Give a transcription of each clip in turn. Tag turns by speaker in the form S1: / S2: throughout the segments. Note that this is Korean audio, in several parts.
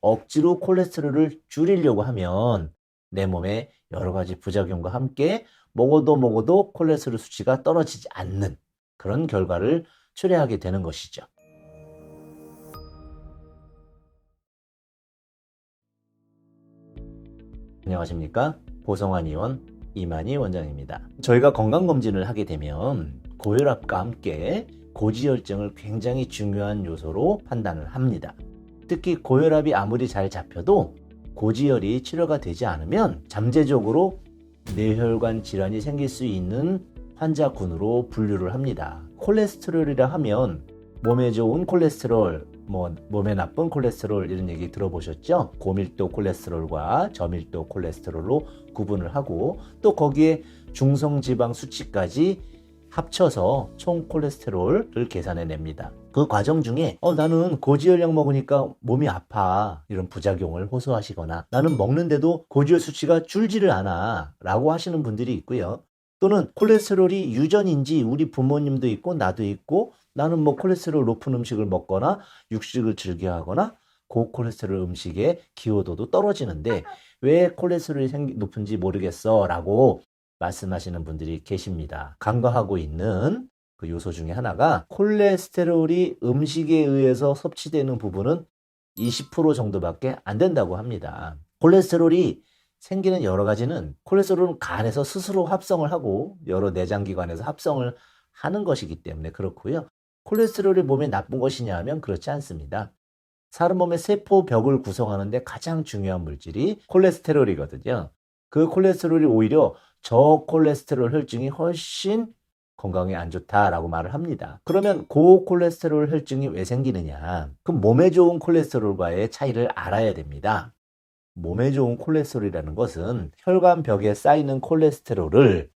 S1: 억지로 콜레스테롤을 줄이려고 하면 내 몸에 여러 가지 부작용과 함께 먹어도 콜레스테롤 수치가 떨어지지 않는 그런 결과를 초래하게 되는 것이죠. 안녕하십니까? 보성환 의원 이만희 원장입니다. 저희가 건강검진을 하게 되면 고혈압과 함께 고지혈증을 굉장히 중요한 요소로 판단을 합니다. 특히 고혈압이 아무리 잘 잡혀도 고지혈이 치료가 되지 않으면 잠재적으로 뇌혈관 질환이 생길 수 있는 환자군으로 분류를 합니다. 콜레스테롤이라 하면 몸에 좋은 콜레스테롤, 몸에 나쁜 콜레스테롤 이런 얘기 들어보셨죠? 고밀도 콜레스테롤과 저밀도 콜레스테롤로 구분을 하고 또 거기에 중성지방 수치까지 합쳐서 총 콜레스테롤을 계산해 냅니다. 그 과정 중에 나는 고지혈약 먹으니까 몸이 아파 이런 부작용을 호소하시거나 나는 먹는데도 고지혈 수치가 줄지를 않아 라고 하시는 분들이 있고요. 또는 콜레스테롤이 유전인지 우리 부모님도 있고 나도 있고 나는 콜레스테롤 높은 음식을 먹거나 육식을 즐겨하거나 고콜레스테롤 음식의 기호도도 떨어지는데 왜 콜레스테롤이 높은지 모르겠어 라고 말씀하시는 분들이 계십니다. 간과하고 있는 그 요소 중에 하나가 콜레스테롤이 음식에 의해서 섭취되는 부분은 20% 정도밖에 안 된다고 합니다. 콜레스테롤이 생기는 여러 가지는 콜레스테롤은 간에서 스스로 합성을 하고 여러 내장기관에서 합성을 하는 것이기 때문에 그렇고요. 콜레스테롤이 몸에 나쁜 것이냐 하면 그렇지 않습니다. 사람 몸의 세포벽을 구성하는데 가장 중요한 물질이 콜레스테롤이거든요. 그 콜레스테롤이 오히려 저콜레스테롤 혈증이 훨씬 건강에 안 좋다라고 말을 합니다. 그러면 고콜레스테롤 혈증이 왜 생기느냐? 그럼 몸에 좋은 콜레스테롤과의 차이를 알아야 됩니다. 몸에 좋은 콜레스테롤이라는 것은 혈관벽에 쌓이는 콜레스테롤을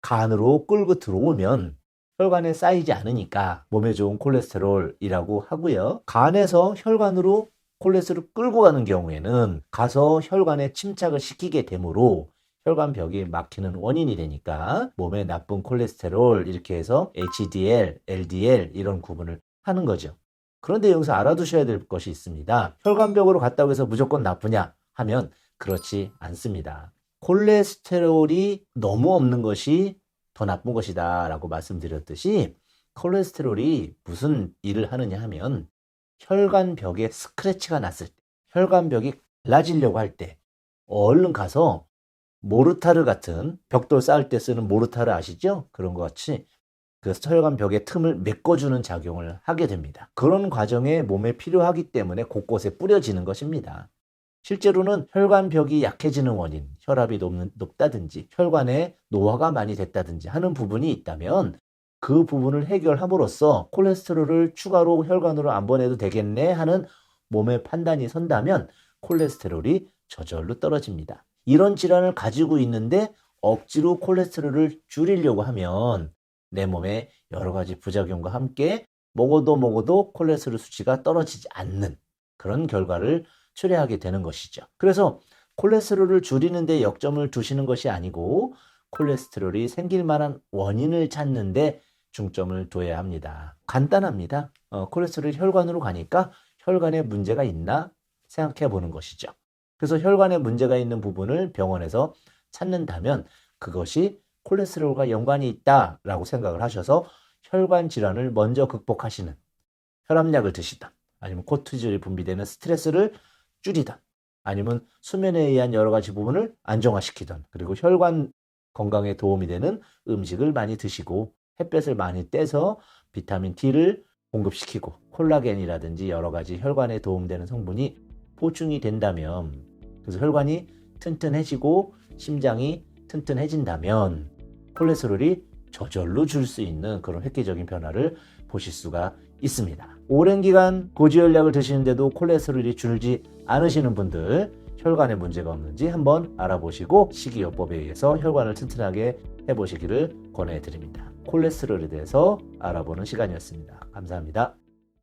S1: 간으로 끌고 들어오면 혈관에 쌓이지 않으니까 몸에 좋은 콜레스테롤이라고 하고요. 간에서 혈관으로 콜레스테롤을 끌고 가는 경우에는 가서 혈관에 침착을 시키게 되므로 혈관벽이 막히는 원인이 되니까 몸에 나쁜 콜레스테롤 이렇게 해서 HDL, LDL 이런 구분을 하는 거죠. 그런데 여기서 알아두셔야 될 것이 있습니다. 혈관벽으로 갔다고 해서 무조건 나쁘냐 하면 그렇지 않습니다. 콜레스테롤이 너무 없는 것이 더 나쁜 것이다 라고 말씀드렸듯이 콜레스테롤이 무슨 일을 하느냐 하면 혈관벽에 스크래치가 났을 때 혈관벽이 갈라지려고 할 때 얼른 가서 모르타르 같은 벽돌 쌓을 때 쓰는 모르타르 아시죠? 그런 것 같이 그 혈관벽의 틈을 메꿔주는 작용을 하게 됩니다. 그런 과정에 몸에 필요하기 때문에 곳곳에 뿌려지는 것입니다. 실제로는 혈관벽이 약해지는 원인, 혈압이 높다든지 혈관에 노화가 많이 됐다든지 하는 부분이 있다면 그 부분을 해결함으로써 콜레스테롤을 추가로 혈관으로 안 보내도 되겠네 하는 몸의 판단이 선다면 콜레스테롤이 저절로 떨어집니다. 이런 질환을 가지고 있는데 억지로 콜레스테롤을 줄이려고 하면 내 몸에 여러 가지 부작용과 함께 먹어도 콜레스테롤 수치가 떨어지지 않는 그런 결과를 초래하게 되는 것이죠. 그래서 콜레스테롤을 줄이는 데 역점을 두시는 것이 아니고 콜레스테롤이 생길 만한 원인을 찾는 데 중점을 둬야 합니다. 간단합니다. 콜레스테롤이 혈관으로 가니까 혈관에 문제가 있나 생각해 보는 것이죠. 그래서 혈관에 문제가 있는 부분을 병원에서 찾는다면 그것이 콜레스테롤과 연관이 있다라고 생각을 하셔서 혈관 질환을 먼저 극복하시는 혈압약을 드시던 아니면 코르티졸이 분비되는 스트레스를 줄이던 아니면 수면에 의한 여러 가지 부분을 안정화시키던 그리고 혈관 건강에 도움이 되는 음식을 많이 드시고 햇볕을 많이 떼서 비타민 D를 공급시키고 콜라겐이라든지 여러 가지 혈관에 도움되는 성분이 보충이 된다면 그래서 혈관이 튼튼해지고 심장이 튼튼해진다면 콜레스테롤이 저절로 줄 수 있는 그런 획기적인 변화를 보실 수가 있습니다. 오랜 기간 고지혈약을 드시는데도 콜레스테롤이 줄지 않으시는 분들 혈관에 문제가 없는지 한번 알아보시고 식이요법에 의해서 혈관을 튼튼하게 해보시기를 권해드립니다. 콜레스테롤에 대해서 알아보는 시간이었습니다. 감사합니다.